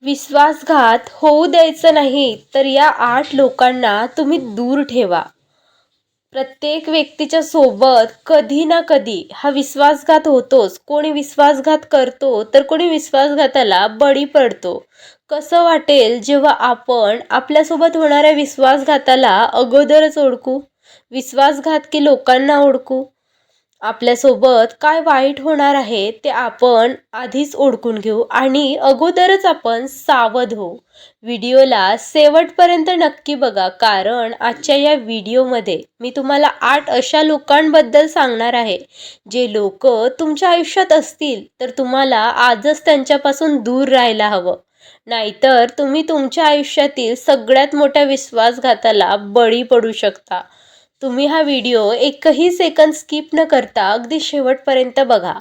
विश्वासघात होऊ द्यायचा नाही, तर या 8 लोकांना तुम्ही दूर ठेवा. प्रत्येक व्यक्तीच्या सोबत कधी ना कधी हा विश्वासघात होतोच. कोणी विश्वासघात करतो, तर कोणी विश्वासघाताला बळी पडतो. कसं वाटेल जेव्हा आपण आपल्यासोबत होणाऱ्या विश्वासघाताला अगोदरच ओळखू, विश्वासघातकी लोकांना ओळखू. आपल्यासोबत काय वाईट होणार आहे ते आपण आधीच ओळखून घेऊ आणि अगोदरच आपण सावध होऊ. व्हिडिओला शेवटपर्यंत नक्की बघा, कारण आजच्या या व्हिडिओमध्ये मी तुम्हाला 8 अशा लोकांबद्दल सांगणार आहे, जे लोक तुमच्या आयुष्यात असतील तर तुम्हाला आजच त्यांच्यापासून दूर राहायला हवं. नाहीतर तुम्ही तुमच्या आयुष्यातील सगळ्यात मोठ्या विश्वासघाताला बळी पडू शकता. तुम्ही हा व्हिडिओ एकही सेकंद स्किप न करता अगदी शेवटपर्यंत बघा.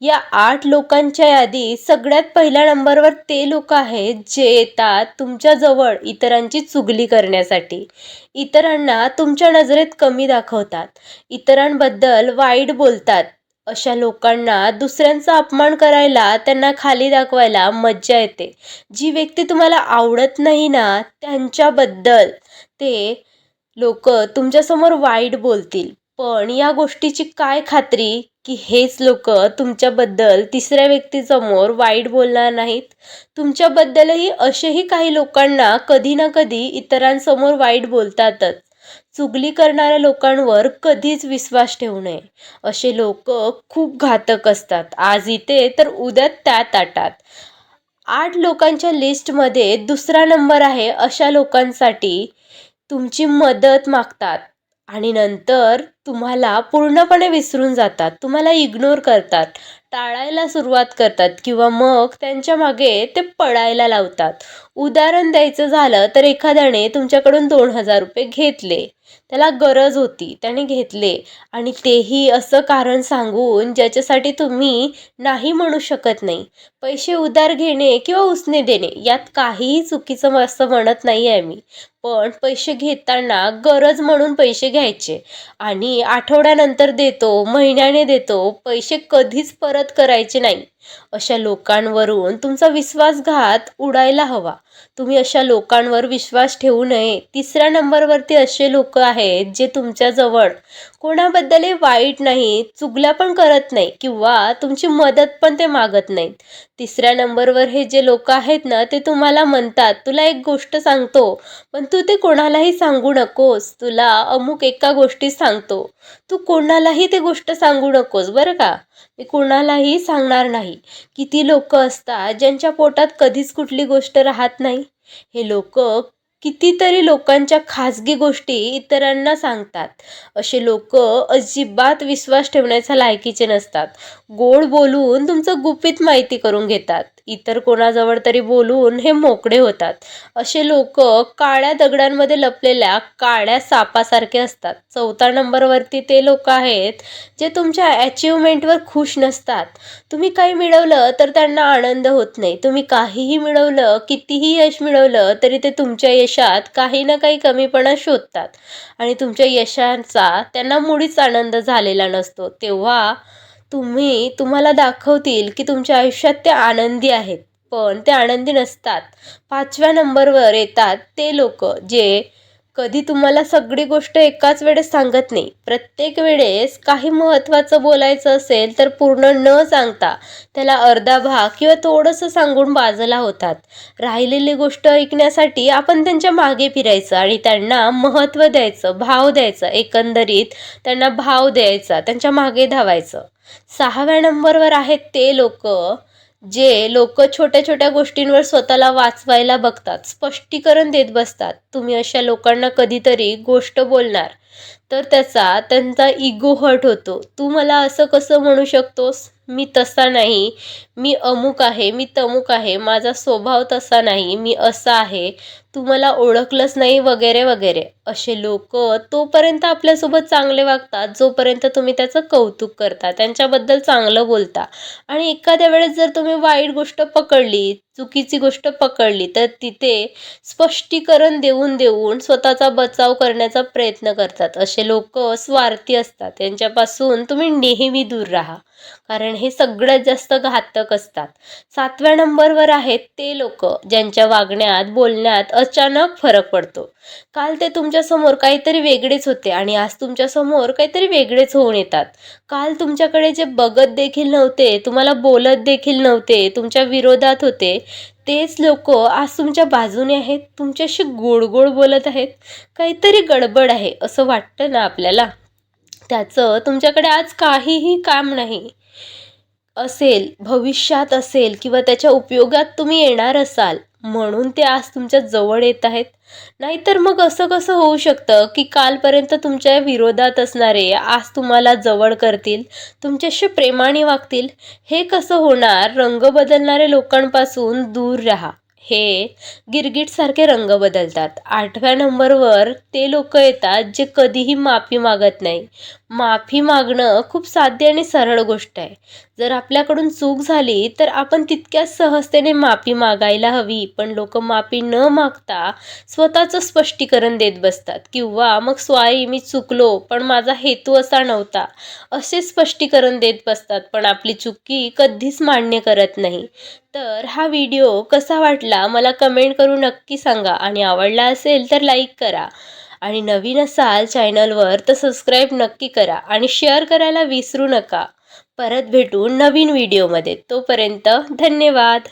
या 8 लोकांच्या यादीत सगळ्यात पहिल्या नंबरवर ते लोक आहेत जे येतात तुमच्या जवळ इतरांची चुगली करण्यासाठी. इतरांना तुमच्या नजरेत कमी दाखवतात, इतरांबद्दल वाईट बोलतात. अशा लोकांना दुसऱ्यांचा अपमान करायला, त्यांना खाली दाखवायला मज्जा येते. जी व्यक्ती तुम्हाला आवडत नाही ना, त्यांच्याबद्दल ते लोक तुमच्यासमोर वाईट बोलतील. पण या गोष्टीची काय खात्री की हेच लोक तुमच्याबद्दल तिसऱ्या व्यक्तीसमोर वाईट बोलणार नाहीत? तुमच्याबद्दलही असेही काही लोकांना कधी ना कधी इतरांसमोर वाईट बोलतातच. चुगली करणाऱ्या लोकांवर कधीच विश्वास ठेवू नये. असे लोक खूप घातक असतात. आज इथे तर उद्या त्या ताटात. 8 लोकांच्या लिस्टमध्ये दुसरा नंबर आहे अशा लोकांसाठी तुमची मदत मागतात आणि नंतर तुम्हाला पूर्णपणे विसरून जातात, तुम्हाला इग्नोर करतात, टाळायला सुरुवात करतात किंवा मग त्यांच्या मागे ते पळायला लावतात. उदाहरण द्यायचं झालं तर एखाद्याने तुमच्याकडून 2,000 रुपये घेतले, त्याला गरज होती, त्याने घेतले आणि तेही असं कारण सांगून ज्याच्यासाठी तुम्ही नाही म्हणू शकत नाही. पैसे उधार घेणे किंवा उसने देणे यात काहीही चुकीचं असं म्हणत नाही आहे मी. पण पैसे घेताना गरज म्हणून पैसे घ्यायचे आणि आठवड्यानंतर देतो, महिन्याने देतो, पैसे कधीच परत करायचे नाही. अशा लोकांवरून तुमचा विश्वासघात उडायला हवा. तुम्ही अशा लोकांवर विश्वास ठेवू नये. तिसऱ्या नंबरवरती असे लोक आहेत जे तुमच्याजवळ कोणाबद्दलही वाईट नाही, चुगल्या पण करत नाही किंवा तुमची मदत पण ते मागत नाहीत. तिसऱ्या नंबरवर हे जे लोक आहेत ना, ते तुम्हाला म्हणतात, तुला एक गोष्ट सांगतो, पण तू ते कोणालाही सांगू नकोस. तुला अमुक एका गोष्टी सांगतो, तू कोणालाही ते गोष्ट सांगू नकोस बरं का, मी कोणालाही सांगणार नाही. किती लोक असतात ज्यांच्या पोटात कधीच कुठली गोष्ट राहत नाही. हे लोक कितीतरी लोकांच्या खाजगी गोष्टी इतरांना सांगतात. असे लोक अजिबात विश्वास ठेवण्याच्या लायकीचे नसतात. गोड बोलून तुमचं गुपित माहिती करून घेतात, इतर कोणाजवळ तरी बोलून हे मोकळे होतात. असे लोक काळ्या दगडांमध्ये लपलेल्या काळ्या सापासारखे असतात. चौथा नंबरवरती ते लोक आहेत जे तुमच्या अचिव्हमेंटवर खुश नसतात. तुम्ही काही मिळवलं तर त्यांना आनंद होत नाही. तुम्ही काहीही मिळवलं, कितीही यश मिळवलं तरी ते तुमच्या यशात काही ना काही कमीपणा शोधतात आणि तुमच्या यशाचा त्यांना मुळीच आनंद झालेला नसतो. तेव्हा तुम्हाला दाखवतील की तुमच्या आयुष्यात ते आनंदी आहेत, पण ते आनंदी नसतात. 5व्या नंबरवर येतात ते लोक जे कधी तुम्हाला सगळी गोष्ट एकाच वेळेस सांगत नाही. प्रत्येक वेळेस काही महत्त्वाचं बोलायचं असेल तर पूर्ण न सांगता त्याला अर्धा भाग किंवा थोडंसं सांगून बाजूला होतात. राहिलेली गोष्ट ऐकण्यासाठी आपण त्यांच्या मागे फिरायचं आणि त्यांना महत्त्व द्यायचं, भाव द्यायचं, एकंदरीत त्यांना भाव द्यायचा, त्यांच्या मागे धावायचं. 6व्या नंबरवर आहेत ते लोक जे लोक छोट्या छोट्या गोष्टींवर स्वतःला वाचवायला बघतात, स्पष्टीकरण देत बसतात. तुम्ही अशा लोकांना कधीतरी गोष्ट बोलणार तर त्यांचा इगो हर्ट होतो. तू मला असं कसं म्हणू शकतोस, मी तसा नाही, मी अमुक आहे, मी तमुक आहे, माझा स्वभाव तसा नाही, मी असा आहे, तू मला ओळखलंच नाही वगैरे वगैरे. असे लोक तोपर्यंत आपल्यासोबत चांगले वागतात जोपर्यंत तुम्ही त्याचं कौतुक करता, त्यांच्याबद्दल चांगलं बोलता आणि एखाद्या वेळेस जर तुम्ही वाईट गोष्ट पकडली, चुकीची गोष्ट पकडली तर तिथे स्पष्टीकरण देऊन देऊन स्वतःचा बचाव करण्याचा प्रयत्न करतात. असे लोक स्वार्थी असतात. त्यांच्यापासून तुम्ही नेहमी दूर राहा, कारण हे सगळ्यात जास्त घातक असतात. 7व्या नंबरवर आहेत ते लोक ज्यांच्या वागण्यात बोलण्यात अचानक फरक पडतो. काल ते तुमच्यासमोर काहीतरी वेगळेच होते आणि आज तुमच्यासमोर काहीतरी वेगळेच होऊन येतात. काल तुमच्याकडे जे बघत देखील नव्हते, तुम्हाला बोलत देखील नव्हते, तुमच्या विरोधात होते, तेच लोक आज तुमच्या बाजूने आहेत, तुमच्याशी गोड गोड बोलत आहेत. काहीतरी गडबड आहे असं वाटतं ना आपल्याला. त्याचं तुमच्याकडे आज काहीही काम नाही असेल, भविष्यात असेल किंवा त्याच्या उपयोगात तुम्ही येणार असाल म्हणून ते आज तुमच्या जवळ येत आहेत. नाहीतर मग असं कसं होऊ शकतं की कालपर्यंत तुमच्या विरोधात असणारे आज तुम्हाला जवळ करतील, तुमच्याशी प्रेमाने वागतील? हे कसं होणार? रंग बदलणाऱ्या लोकांपासून दूर राहा. हे गिरगिटसारखे रंग बदलतात. 8व्या नंबरवर ते लोक येतात जे कधीही माफी मागत नाही. माफी मागणं खूप साधी आणि सरळ गोष्ट आहे. जर आपल्याकडून चूक झाली तर आपण तितक्याच सहजतेने माफी मागायला हवी. पण लोक माफी न मागता स्वतःचं स्पष्टीकरण देत बसतात किंवा मग सॉरी मी चुकलो पण माझा हेतू असा नव्हता असे स्पष्टीकरण देत बसतात, पण आपली चुकी कधीच मान्य करत नाही. तर हा व्हिडिओ कसा वाटला मला कमेंट करून नक्की सांगा आणि आवडला असेल तर लाईक करा आणि नवीन असाल चॅनलवर तर सबस्क्राईब नक्की करा आणि शेअर करायला विसरू नका. परत भेटू नवीन व्हिडिओमध्ये. तोपर्यंत धन्यवाद.